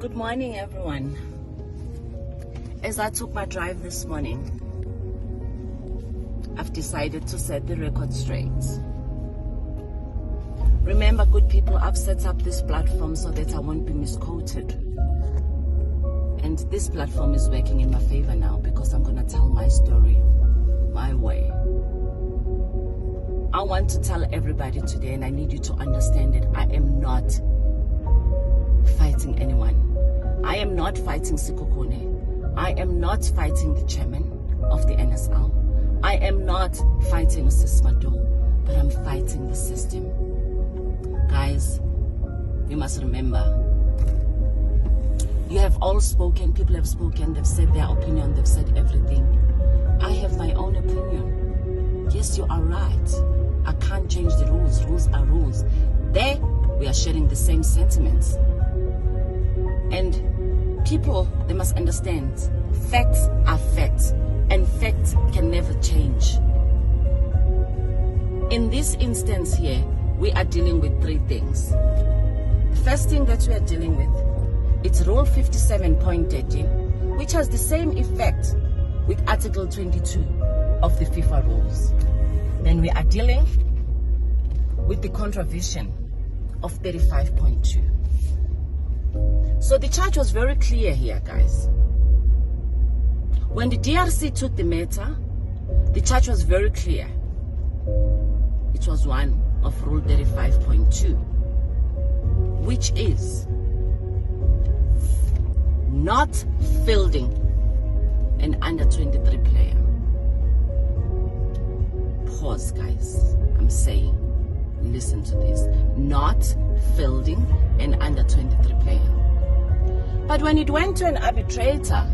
Good morning, everyone. As I took my drive this morning, I've decided to set the record straight. Remember, good people, I've set up this platform so that I won't be misquoted. And this platform is working in my favor now because I'm going to tell my story my way. I want to tell everybody today, and I need you to understand it, I am not fighting anyone. I am not fighting Sikukune. I am not fighting the chairman of the NSL. I am not fighting Mrs. Mado, but I'm fighting the system. Guys, you must remember, you have all spoken, people have spoken, they've said their opinion, they've said everything. I have my own opinion. Yes, you are right. I can't change the rules. Rules are rules. There, we are sharing the same sentiments. And people, they must understand, facts are facts, and facts can never change. In this instance here, we are dealing with three things. The first thing that we are dealing with, it's Rule 57.13, which has the same effect with Article 22 of the FIFA rules. Then we are dealing with the contravention of 35.2. So the charge was very clear here, guys. When the DRC took the matter, the charge was very clear. It was one of Rule 35.2, which is not fielding an under 23 player. Pause, guys. I'm saying, listen to this. Not fielding an under 23 player. But when it went to an arbitrator,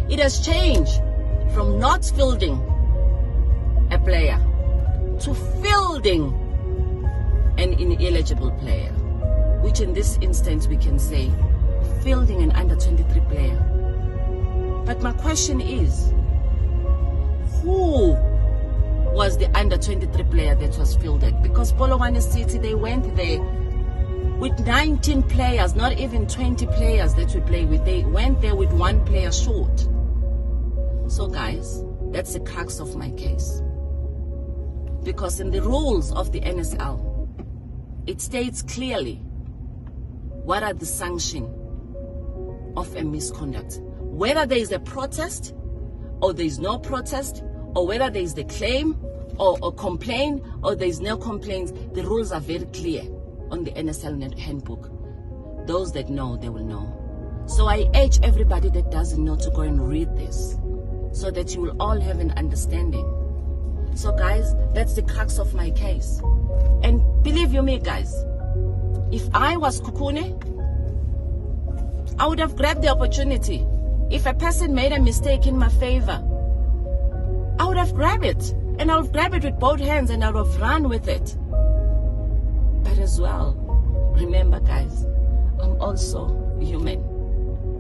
it has changed from not fielding a player to fielding an ineligible player, which in this instance we can say fielding an under 23 player. But my question is, who was the under 23 player that was fielded? Because Polokwane City, they went there with 19 players, not even 20 players that we play with. They went there with one player short. So guys, that's the crux of my case. Because in the rules of the NSL, it states clearly what are the sanctions of a misconduct. Whether there is a protest or there is no protest, or whether there is the claim or a complaint or there is no complaint, the rules are very clear on the NSL handbook. Those that know, they will know. So I urge everybody that doesn't know to go and read this so that you will all have an understanding. So guys, that's the crux of my case. And believe you me, guys, if I was Kukune, I would have grabbed the opportunity. If a person made a mistake in my favor, I would have grabbed it, and I would grab it with both hands and I would have run with it. But as well, remember guys, I'm also human.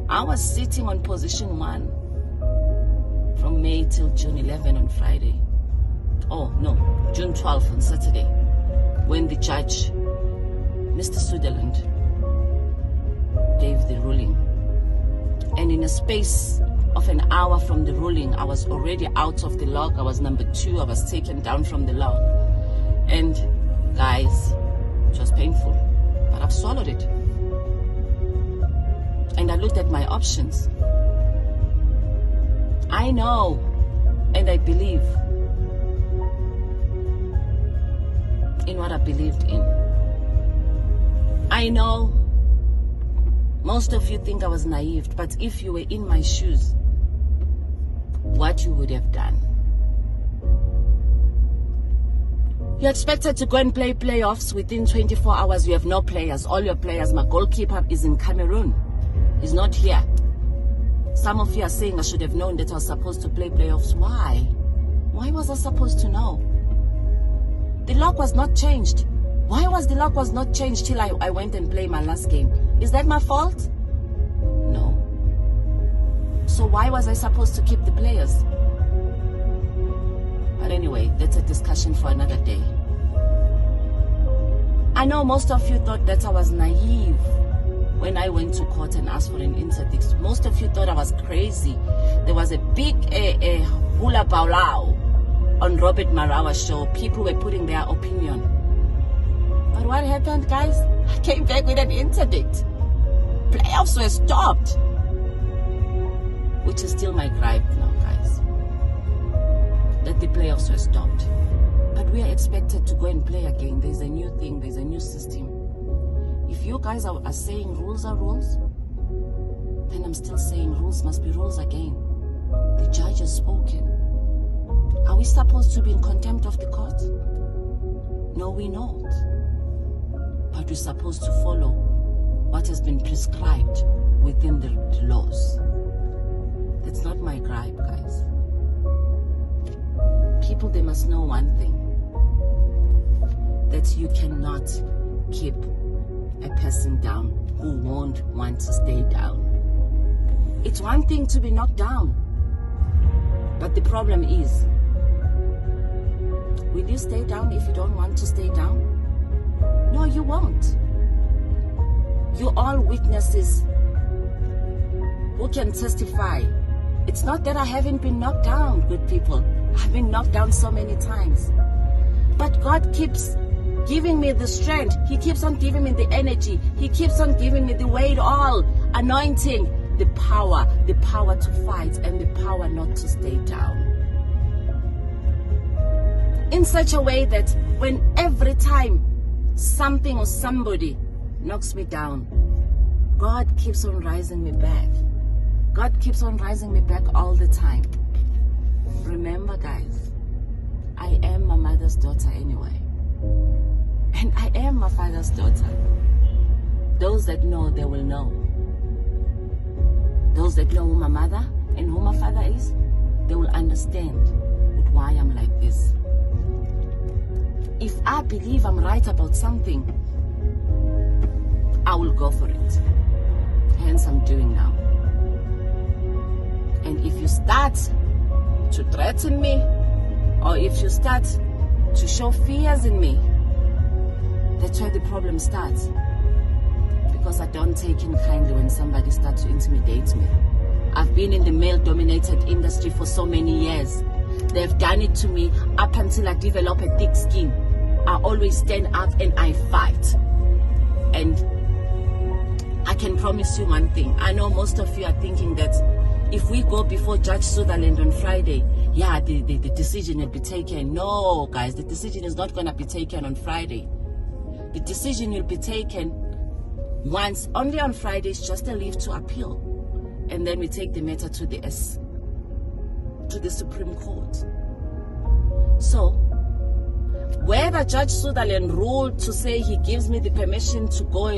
I was sitting on position 1 from May till June 11 on Friday. Oh no, June 12 on Saturday, when the judge, Mr. Sutherland, gave the ruling. And in a space of an hour from the ruling, I was already out of the log. I was number 2. I was taken down from the log. And guys, it was painful, but I've swallowed it. And I looked at my options. I know and I believe in what I believed in. I know most of you think I was naive, but if you were in my shoes, what you would have done. You're expected to go and play playoffs within 24 hours. You have no players. All your players, my goalkeeper is in Cameroon. He's not here. Some of you are saying I should have known that I was supposed to play playoffs. Why? Why was I supposed to know? The lock was not changed. Why was the lock was not changed till I went and played my last game? Is that my fault? No. So why was I supposed to keep the players? But anyway, that's a discussion for another day. I know most of you thought that I was naive when I went went to court and asked for an interdict. Most of you thought I was crazy. There was a big hula baulao on Robert Marawa's show. People were putting their opinion. But what happened, guys? I came back with an interdict. Playoffs were stopped. Which is still my gripe now, guys. That the playoffs were stopped. But we are expected to go and play again. There's a new thing. There's a new system. If you guys are saying rules are rules, then I'm still saying rules must be rules again. The judge has spoken. Are we supposed to be in contempt of the court? No, we're not. But we're supposed to follow what has been prescribed within the laws. That's not my gripe, guys. People, they must know one thing. That you cannot keep a person down who won't want to stay down. It's one thing to be knocked down. But the problem is, will you stay down if you don't want to stay down? No, you won't. You're all witnesses who can testify. It's not that I haven't been knocked down, good people. I've been knocked down so many times. But God keeps giving me the strength. He keeps on giving me the energy. He keeps on giving me the weight all, anointing, the power to fight and the power not to stay down. In such a way that when every time something or somebody knocks me down, God keeps on rising me back. God keeps on rising me back all the time. Remember, guys, I am my mother's daughter anyway. And I am my father's daughter. Those that know, they will know. Those that know who my mother and who my father is, they will understand why I'm like this. If I believe I'm right about something, I will go for it. Hence, I'm doing now. And if you start to threaten me, or if you start to show fears in me, that's where the problem starts. Because I don't take in kindly when somebody starts to intimidate me. I've been in the male-dominated industry for so many years. They've done it to me up until I develop a thick skin. I always stand up and I fight. And I can promise you one thing. I know most of you are thinking that if we go before Judge Sutherland on Friday, yeah, the decision will be taken. No, guys, the decision is not going to be taken on Friday. The decision will be taken once, only on Friday. It's just a leave to appeal. And then we take the matter to the Supreme Court. So, whether Judge Sutherland ruled to say he gives me the permission to go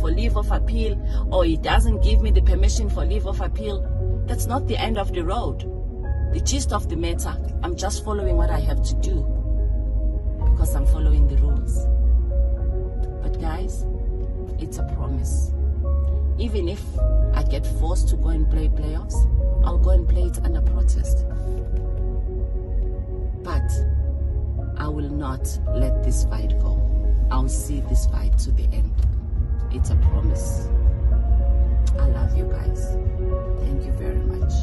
for leave of appeal, or he doesn't give me the permission for leave of appeal, that's not the end of the road. The gist of the matter, I'm just following what I have to do because I'm following the rules. But guys, it's a promise. Even if I get forced to go and play playoffs, I'll go and play it under protest. But I will not let this fight go. I'll see this fight to the end. It's a promise. I love you guys. Thank you very much.